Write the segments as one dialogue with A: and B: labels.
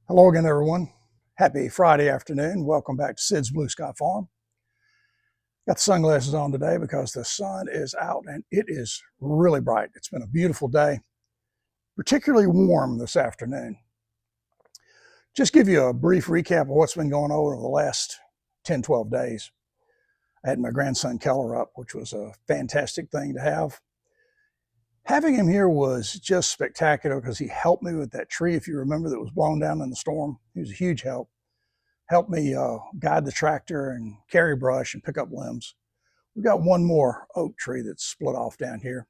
A: Hello again, everyone. Happy Friday afternoon. Welcome back to Sid's Blue Sky Farm. Got the sunglasses on today because the sun is out and it is really bright. It's been a beautiful day, particularly warm this afternoon. Just give you a brief recap of what's been going on over the last 10, 12 days. I had my grandson Keller up, which was a fantastic thing to have. Having him here was just spectacular because he helped me with that tree, if you remember, that was blown down in the storm. He was a huge help. Helped me guide the tractor and carry brush and pick up limbs. We've got one more oak tree that's split off down here.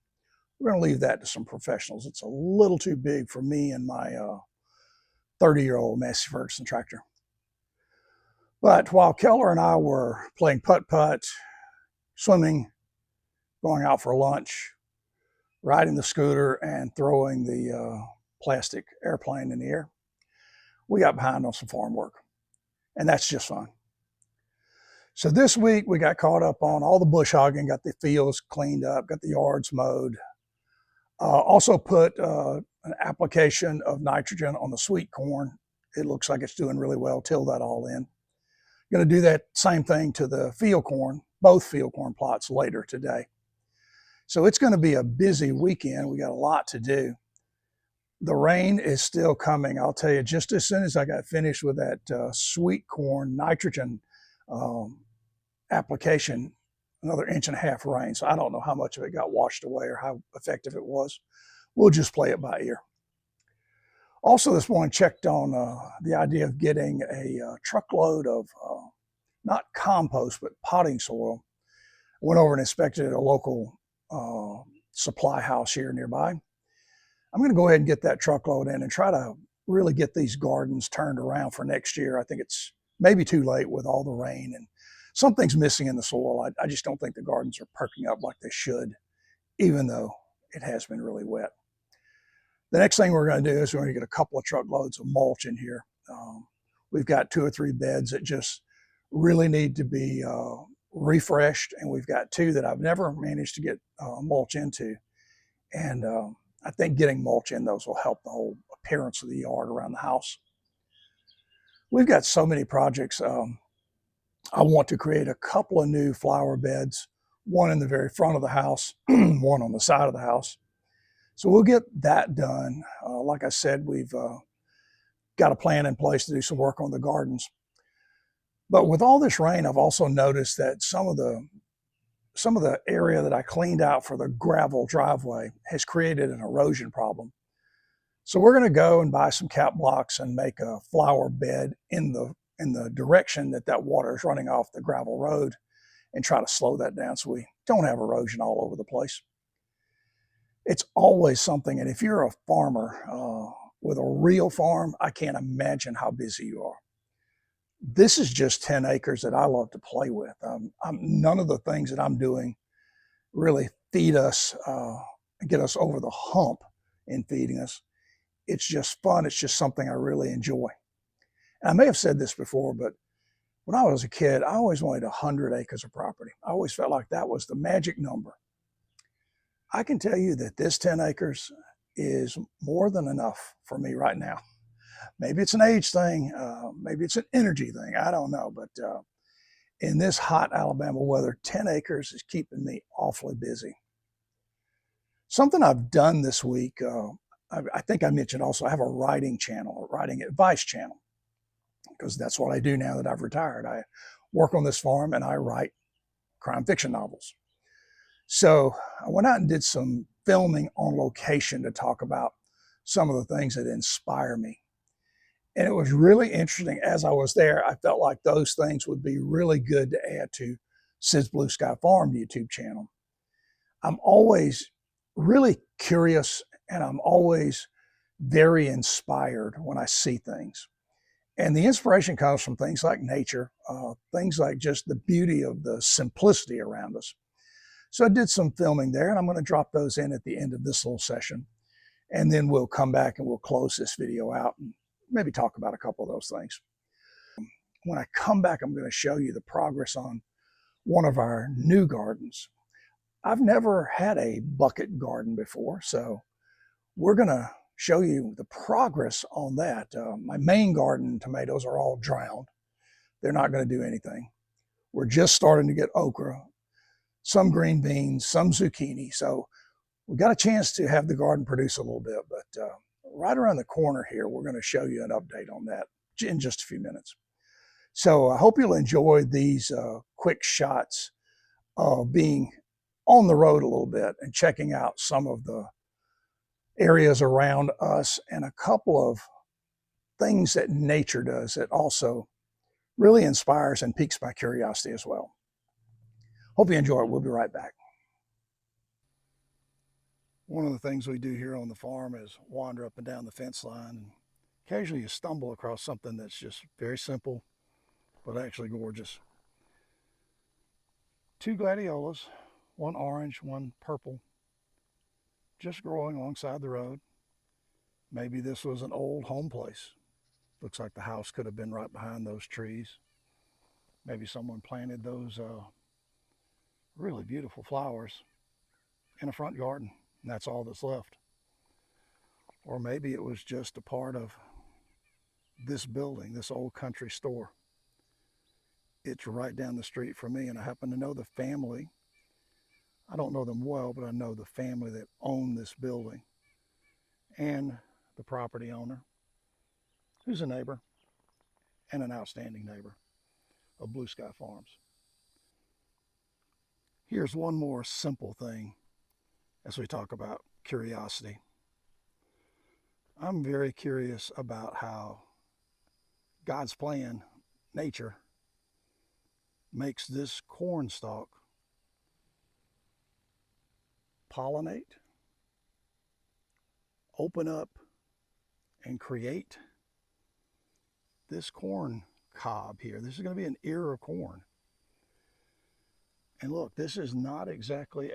A: We're going to leave that to some professionals. It's a little too big for me and my 30-year-old Massey Ferguson tractor. But while Keller and I were playing putt-putt, swimming, going out for lunch, riding the scooter, and throwing the plastic airplane in the air, we got behind on some farm work. And that's just fun. So this week we got caught up on all the bush hogging, got the fields cleaned up, got the yards mowed. Also put an application of nitrogen on the sweet corn. It looks like it's doing really well. Till that all in. Going to do that same thing to the field corn, both field corn plots later today. So it's going to be a busy weekend. We got a lot to do. The rain is still coming. I'll tell you, just as soon as I got finished with that sweet corn nitrogen application, another 1.5 inches rain. So I don't know how much of it got washed away or how effective it was. We'll just play it by ear. Also this morning, checked on the idea of getting a truckload of not compost, but potting soil. Went over and inspected at a local supply house here nearby. I'm going to go ahead and get that truckload in and try to really get these gardens turned around for next year. I think it's maybe too late with all the rain and something's missing in the soil. I just don't think the gardens are perking up like they should, even though it has been really wet. The next thing we're going to do is we're going to get a couple of truckloads of mulch in here. We've got 2 or 3 beds that just really need to be refreshed, and we've got 2 that I've never managed to get mulch into. And I think getting mulch in those will help the whole appearance of the yard around the house. We've got so many projects. I want to create a couple of new flower beds, one in the very front of the house, one on the side of the house. So we'll get that done. Like I said, we've got a plan in place to do some work on the gardens. But with all this rain, I've also noticed that some of the area that I cleaned out for the gravel driveway has created an erosion problem. So we're going to go and buy some cap blocks and make a flower bed in the direction that water is running off the gravel road and try to slow that down so we don't have erosion all over the place. It's always something, and if you're a farmer with a real farm, I can't imagine how busy you are. This is just 10 acres that I love to play with. None of the things that I'm doing really feed us and get us over the hump in feeding us. It's just fun. It's just something I really enjoy. And I may have said this before, but when I was a kid, I always wanted 100 acres of property. I always felt like that was the magic number. I can tell you that this 10 acres is more than enough for me right now. Maybe it's an age thing, maybe it's an energy thing, I don't know. But in this hot Alabama weather, 10 acres is keeping me awfully busy. Something I've done this week, I think I mentioned also, I have a writing channel, a writing advice channel, because that's what I do now that I've retired. I work on this farm and I write crime fiction novels. So I went out and did some filming on location to talk about some of the things that inspire me. And it was really interesting. As I was there, I felt like those things would be really good to add to Sid's Blue Sky Farm YouTube channel. I'm always really curious and I'm always very inspired when I see things. And the inspiration comes from things like nature, things like just the beauty of the simplicity around us. So I did some filming there, and I'm going to drop those in at the end of this little session. And then we'll come back and we'll close this video out and maybe talk about a couple of those things. When I come back, I'm going to show you the progress on one of our new gardens. I've never had a bucket garden before, so we're going to show you the progress on that. My main garden tomatoes are all drowned. They're not going to do anything. We're just starting to get okra, some green beans, some zucchini. So we got a chance to have the garden produce a little bit, but right around the corner here, we're going to show you an update on that in just a few minutes. So I hope you'll enjoy these quick shots of being on the road a little bit and checking out some of the areas around us and a couple of things that nature does that also really inspires and piques my curiosity as well. Hope you enjoy it. We'll be right back. One of the things we do here on the farm is wander up and down the fence line, and occasionally you stumble across something that's just very simple but actually gorgeous. 2 gladiolas, one orange, one purple, just growing alongside the road. Maybe this was an old home place. Looks like the house could have been right behind those trees. Maybe someone planted those really beautiful flowers in a front garden, and that's all that's left. Or maybe it was just a part of this building, this old country store. It's right down the street from me, and I happen to know the family. I don't know them well, but I know the family that owned this building and the property owner, who's a neighbor and an outstanding neighbor of Blue Sky Farms. Here's one more simple thing as we talk about curiosity. I'm very curious about how God's plan, nature, makes this corn stalk pollinate, open up, and create this corn cob here. This is going to be an ear of corn. And look, this is not exactly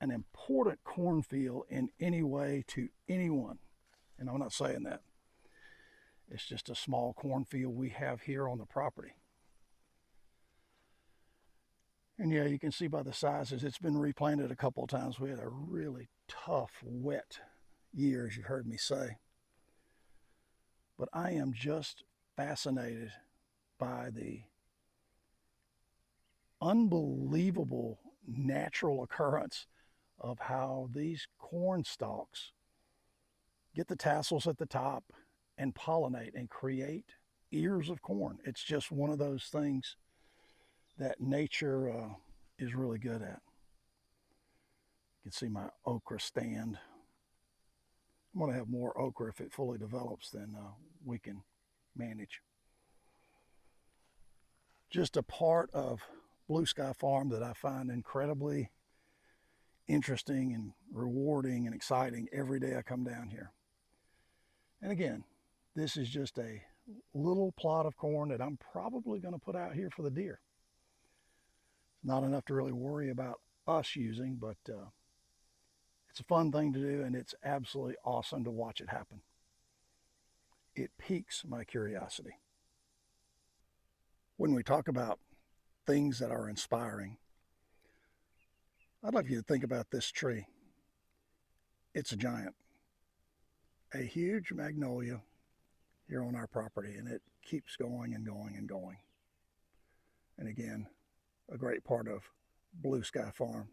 A: an important cornfield in any way to anyone. And I'm not saying that. It's just a small cornfield we have here on the property. And yeah, you can see by the sizes, it's been replanted a couple of times. We had a really tough, wet year, as you heard me say. But I am just fascinated by the unbelievable natural occurrence of how these corn stalks get the tassels at the top and pollinate and create ears of corn. It's just one of those things that nature is really good at. You can see my okra stand. I'm going to have more okra if it fully develops than we can manage. Just a part of Blue Sky Farm that I find incredibly interesting and rewarding and exciting every day I come down here. And again, this is just a little plot of corn that I'm probably going to put out here for the deer. Not enough to really worry about us using, but it's a fun thing to do, and it's absolutely awesome to watch it happen. It piques my curiosity. When we talk about things that are inspiring, I'd like you to think about this tree. It's a giant, a huge magnolia here on our property, and it keeps going and going and going. And again, a great part of Blue Sky Farm.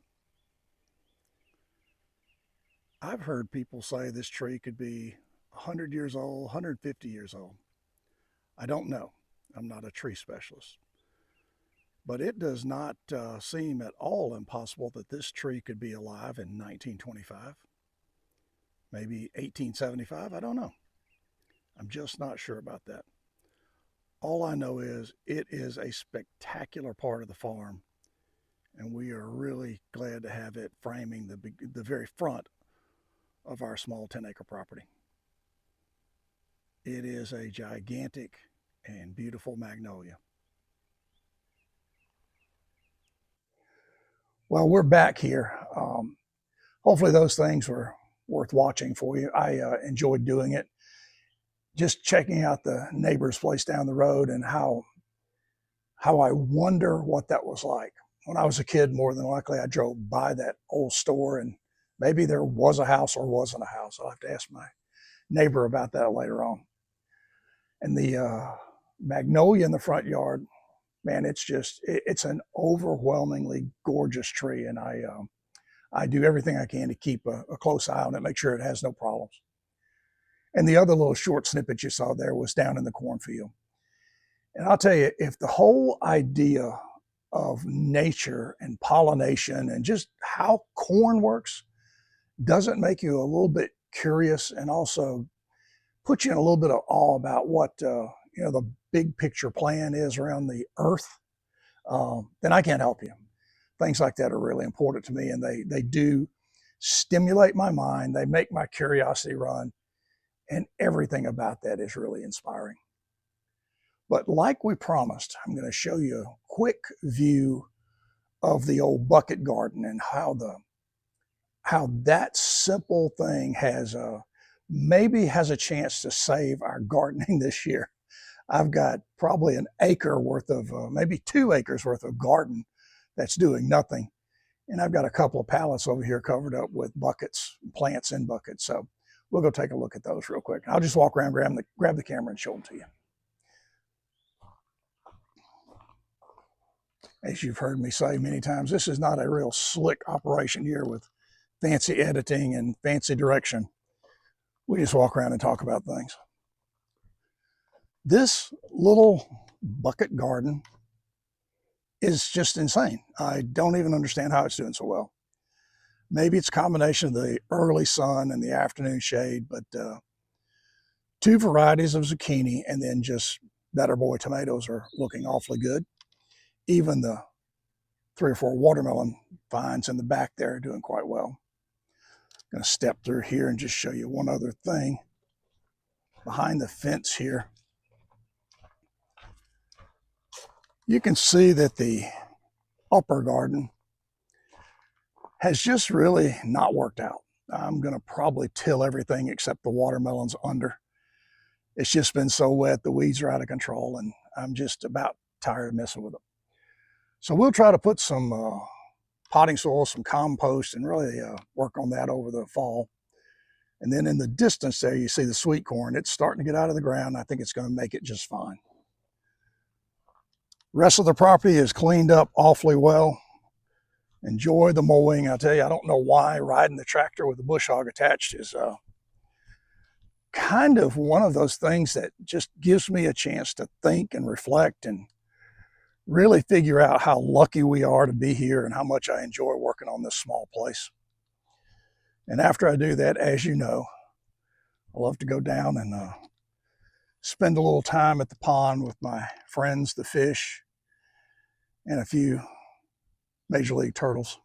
A: I've heard people say this tree could be 100 years old, 150 years old. I don't know. I'm not a tree specialist. But it does not seem at all impossible that this tree could be alive in 1925, maybe 1875. I don't know. I'm just not sure about that. All I know is it is a spectacular part of the farm, and we are really glad to have it framing the very front of our small 10-acre property. It is a gigantic and beautiful magnolia. Well, we're back here. Hopefully those things were worth watching for you. I enjoyed doing it. Just checking out the neighbor's place down the road and how I wonder what that was like. When I was a kid, more than likely, I drove by that old store and Maybe there was a house or wasn't a house. I'll have to ask my neighbor about that later on. And the magnolia in the front yard, man, it's an overwhelmingly gorgeous tree. And I do everything I can to keep a close eye on it, make sure it has no problems. And the other little short snippet you saw there was down in the cornfield. And I'll tell you, if the whole idea of nature and pollination and just how corn works doesn't make you a little bit curious and also put you in a little bit of awe about what the big picture plan is around the earth, then I can't help you. Things like that are really important to me, and they do stimulate my mind. They make my curiosity run, and everything about that is really inspiring. But like we promised, I'm going to show you a quick view of the old bucket garden and how that simple thing maybe has a chance to save our gardening this year. I've got probably an acre worth of, maybe 2 acres worth of garden that's doing nothing. And I've got a couple of pallets over here covered up with buckets, plants in buckets. So we'll go take a look at those real quick. I'll just walk around, grab the camera and show them to you. As you've heard me say many times, this is not a real slick operation here with fancy editing and fancy direction. We just walk around and talk about things. This little bucket garden is just insane. I don't even understand how it's doing so well. Maybe it's a combination of the early sun and the afternoon shade, but 2 varieties of zucchini and then just Better Boy tomatoes are looking awfully good. Even the 3 or 4 watermelon vines in the back there are doing quite well. I'm going to step through here and just show you one other thing. Behind the fence here, you can see that the upper garden has just really not worked out. I'm going to probably till everything except the watermelons under. It's just been so wet, the weeds are out of control, and I'm just about tired of messing with them. So we'll try to put some potting soil, some compost, and really work on that over the fall. And then in the distance there, you see the sweet corn. It's starting to get out of the ground. I think it's going to make it just fine. Rest of the property is cleaned up awfully well. Enjoy the mowing. I tell you, I don't know why riding the tractor with the bush hog attached is kind of one of those things that just gives me a chance to think and reflect and really figure out how lucky we are to be here and how much I enjoy working on this small place. And after I do that, as you know, I love to go down and spend a little time at the pond with my friends, the fish, and a few Major League turtles.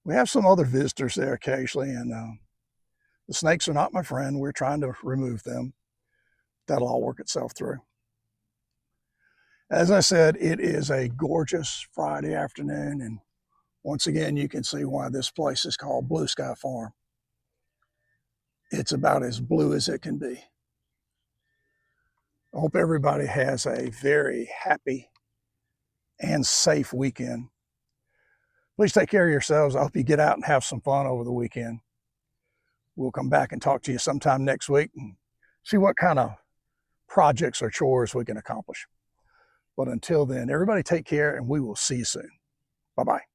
A: We have some other visitors there occasionally, and the snakes are not my friend. We're trying to remove them. That'll all work itself through. As I said, it is a gorgeous Friday afternoon, and once again, you can see why this place is called Blue Sky Farm. It's about as blue as it can be. I hope everybody has a very happy and safe weekend. Please take care of yourselves. I hope you get out and have some fun over the weekend. We'll come back and talk to you sometime next week and see what kind of projects or chores we can accomplish. But until then, everybody take care, and we will see you soon. Bye-bye.